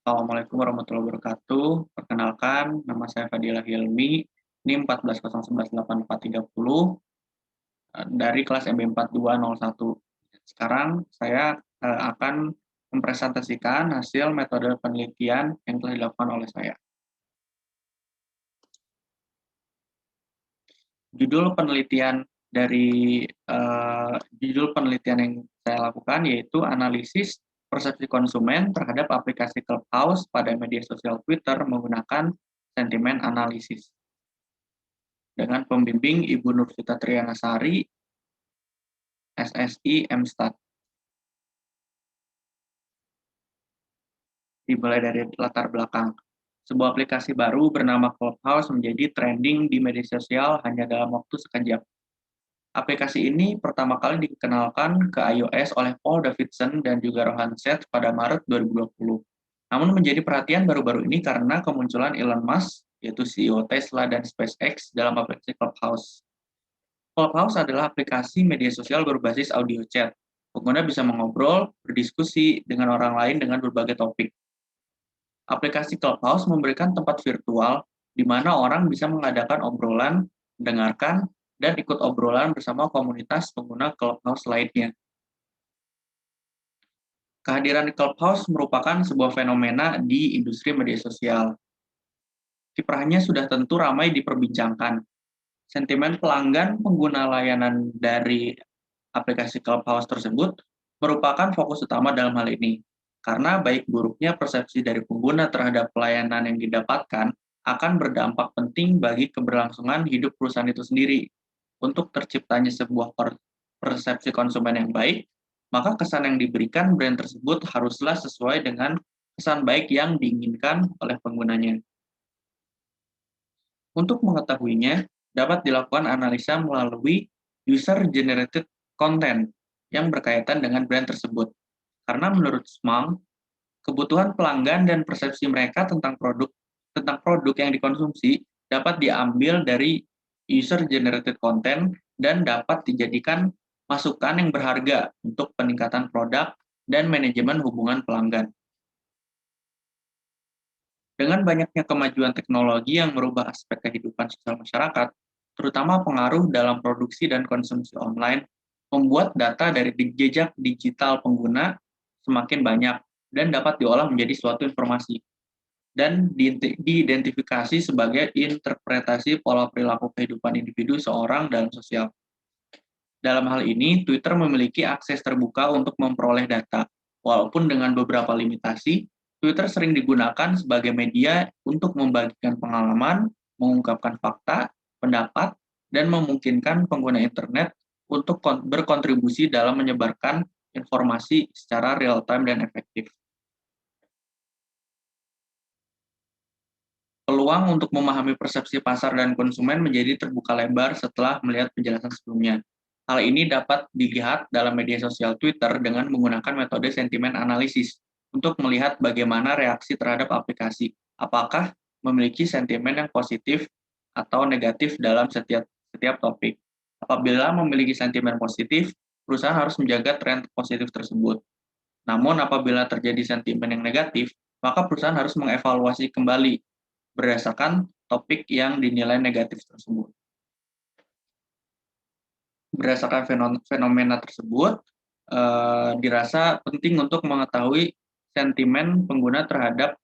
Assalamualaikum warahmatullahi wabarakatuh. Perkenalkan, nama saya Fadilah Hilmi, NIM 14011840 dari kelas MB4201. Sekarang saya akan mempresentasikan hasil metode penelitian yang telah dilakukan oleh saya. Judul penelitian yang saya lakukan yaitu analisis persepsi konsumen terhadap aplikasi Clubhouse pada media sosial Twitter menggunakan sentimen analisis. Dengan pembimbing Ibu Nurvita Trianasari, SSI MStat. Dimulai dari latar belakang. Sebuah aplikasi baru bernama Clubhouse menjadi trending di media sosial hanya dalam waktu sekejap. Aplikasi ini pertama kali dikenalkan ke iOS oleh Paul Davidson dan juga Rohan Seth pada Maret 2020. Namun menjadi perhatian baru-baru ini karena kemunculan Elon Musk, yaitu CEO Tesla dan SpaceX dalam aplikasi Clubhouse. Clubhouse adalah aplikasi media sosial berbasis audio chat. Pengguna bisa mengobrol, berdiskusi dengan orang lain dengan berbagai topik. Aplikasi Clubhouse memberikan tempat virtual di mana orang bisa mengadakan obrolan, mendengarkan, dan ikut obrolan bersama komunitas pengguna Clubhouse lainnya. Kehadiran Clubhouse merupakan sebuah fenomena di industri media sosial. Kiprahnya sudah tentu ramai diperbincangkan. Sentimen pelanggan pengguna layanan dari aplikasi Clubhouse tersebut merupakan fokus utama dalam hal ini. Karena baik buruknya persepsi dari pengguna terhadap pelayanan yang didapatkan akan berdampak penting bagi keberlangsungan hidup perusahaan itu sendiri. Untuk terciptanya sebuah persepsi konsumen yang baik, maka kesan yang diberikan brand tersebut haruslah sesuai dengan kesan baik yang diinginkan oleh penggunanya. Untuk mengetahuinya, dapat dilakukan analisa melalui user-generated content yang berkaitan dengan brand tersebut. Karena menurut Smang, kebutuhan pelanggan dan persepsi mereka tentang produk yang dikonsumsi dapat diambil dari user-generated content dan dapat dijadikan masukan yang berharga untuk peningkatan produk dan manajemen hubungan pelanggan. Dengan banyaknya kemajuan teknologi yang merubah aspek kehidupan sosial masyarakat, terutama pengaruh dalam produksi dan konsumsi online, membuat data dari jejak digital pengguna semakin banyak dan dapat diolah menjadi suatu informasi dan diidentifikasi sebagai interpretasi pola perilaku kehidupan individu seorang dalam sosial. Dalam hal ini, Twitter memiliki akses terbuka untuk memperoleh data. Walaupun dengan beberapa limitasi, Twitter sering digunakan sebagai media untuk membagikan pengalaman, mengungkapkan fakta, pendapat, dan memungkinkan pengguna internet untuk berkontribusi dalam menyebarkan informasi secara real-time dan efektif. Peluang untuk memahami persepsi pasar dan konsumen menjadi terbuka lebar setelah melihat penjelasan sebelumnya. Hal ini dapat dilihat dalam media sosial Twitter dengan menggunakan metode sentimen analisis untuk melihat bagaimana reaksi terhadap aplikasi, apakah memiliki sentimen yang positif atau negatif dalam setiap topik. Apabila memiliki sentimen positif, perusahaan harus menjaga tren positif tersebut. Namun apabila terjadi sentimen yang negatif, maka perusahaan harus mengevaluasi kembali berdasarkan topik yang dinilai negatif tersebut. Berdasarkan fenomena tersebut, dirasa penting untuk mengetahui sentimen pengguna terhadap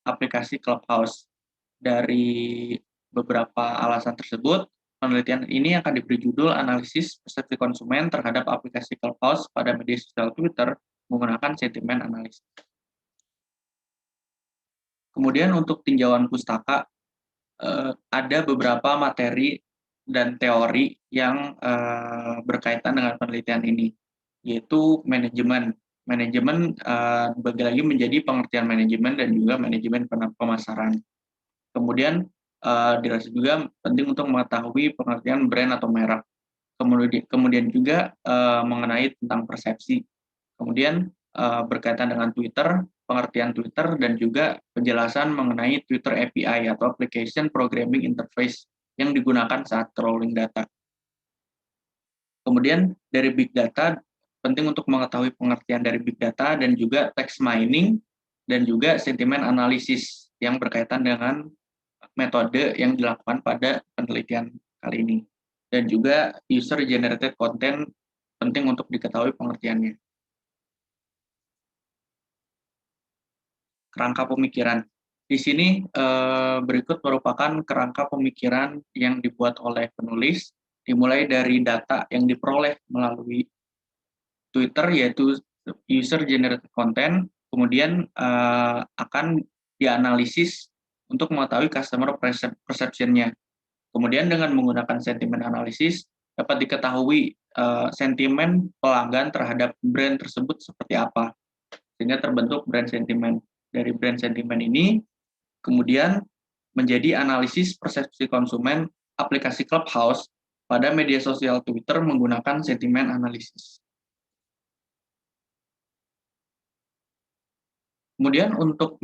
aplikasi Clubhouse. Dari beberapa alasan tersebut, penelitian ini akan diberi judul analisis persepsi konsumen terhadap aplikasi Clubhouse pada media sosial Twitter menggunakan sentimen analisis. Kemudian untuk tinjauan pustaka, ada beberapa materi dan teori yang berkaitan dengan penelitian ini, yaitu manajemen. Manajemen bagi lagi menjadi pengertian manajemen dan juga manajemen pemasaran. Kemudian dirasa juga penting untuk mengetahui pengertian brand atau merek. Kemudian juga mengenai tentang persepsi. Kemudian berkaitan dengan Twitter, pengertian Twitter, dan juga penjelasan mengenai Twitter API atau Application Programming Interface yang digunakan saat crawling data. Kemudian dari Big Data, penting untuk mengetahui pengertian dari Big Data dan juga text mining dan juga sentimen analisis yang berkaitan dengan metode yang dilakukan pada penelitian kali ini. Dan juga user generated content penting untuk diketahui pengertiannya. Kerangka pemikiran. Di sini berikut merupakan kerangka pemikiran yang dibuat oleh penulis, dimulai dari data yang diperoleh melalui Twitter, yaitu user generated content, kemudian akan dianalisis untuk mengetahui customer perception-nya. Kemudian dengan menggunakan sentimen analisis, dapat diketahui sentimen pelanggan terhadap brand tersebut seperti apa, sehingga terbentuk brand sentiment. Dari brand sentiment ini, kemudian menjadi analisis persepsi konsumen aplikasi Clubhouse pada media sosial Twitter menggunakan sentimen analisis. Kemudian untuk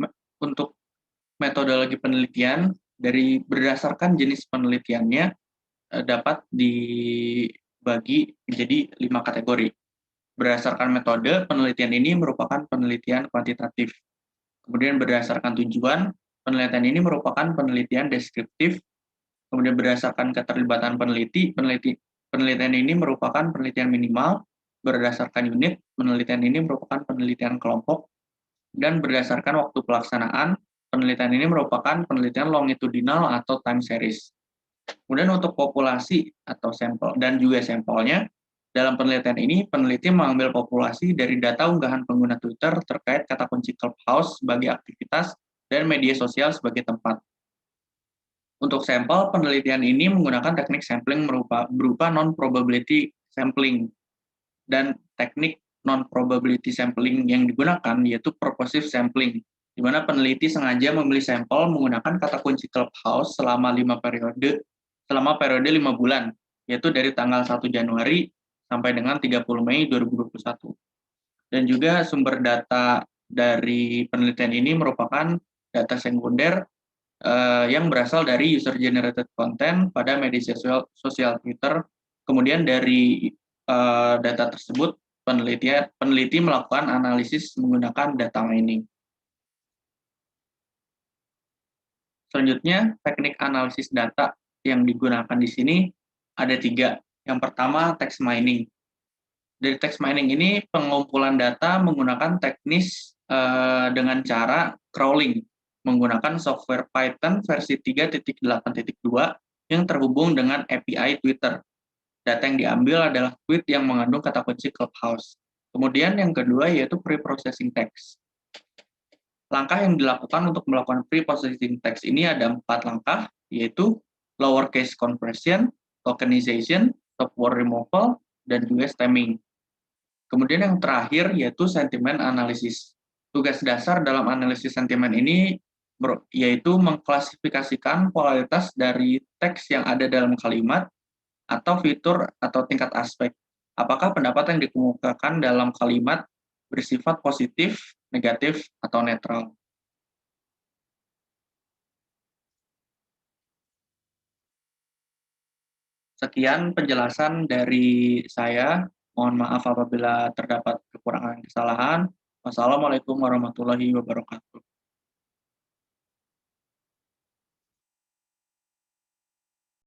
metodologi penelitian, dari berdasarkan jenis penelitiannya dapat dibagi menjadi 5 kategori. Berdasarkan metode, penelitian ini merupakan penelitian kuantitatif. Kemudian berdasarkan tujuan, penelitian ini merupakan penelitian deskriptif. Kemudian berdasarkan keterlibatan penelitian ini merupakan penelitian minimal. Berdasarkan unit, penelitian ini merupakan penelitian kelompok. Dan berdasarkan waktu pelaksanaan, penelitian ini merupakan penelitian longitudinal atau time series. Kemudian untuk populasi atau sampel dan juga sampelnya, dalam penelitian ini peneliti mengambil populasi dari data unggahan pengguna Twitter terkait kata kunci Clubhouse sebagai aktivitas dan media sosial sebagai tempat. Untuk sampel, penelitian ini menggunakan teknik sampling berupa non-probability sampling, dan teknik non-probability sampling yang digunakan yaitu purposive sampling, di mana peneliti sengaja memilih sampel menggunakan kata kunci Clubhouse selama periode 5 bulan, yaitu dari tanggal 1 Januari sampai dengan 30 Mei 2021. Dan juga sumber data dari penelitian ini merupakan data sekunder yang berasal dari user generated content pada media sosial Twitter. Kemudian dari data tersebut peneliti melakukan analisis menggunakan data mining. Selanjutnya, teknik analisis data yang digunakan di sini ada 3. Yang pertama, text mining. Dari text mining ini, pengumpulan data menggunakan teknis dengan cara crawling, menggunakan software Python versi 3.8.2 yang terhubung dengan API Twitter. Data yang diambil adalah tweet yang mengandung kata kunci Clubhouse. Kemudian yang kedua yaitu pre-processing text. Langkah yang dilakukan untuk melakukan pre-processing text ini ada 4 langkah, yaitu lowercase conversion, tokenization, top word removal, dan juga stemming. Kemudian yang terakhir yaitu sentiment analysis. Tugas dasar dalam analisis sentimen ini yaitu mengklasifikasikan kualitas dari teks yang ada dalam kalimat atau fitur atau tingkat aspek. Apakah pendapat yang dikemukakan dalam kalimat bersifat positif, negatif, atau netral. Sekian penjelasan dari saya. Mohon maaf apabila terdapat kekurangan kesalahan. Wassalamualaikum warahmatullahi wabarakatuh.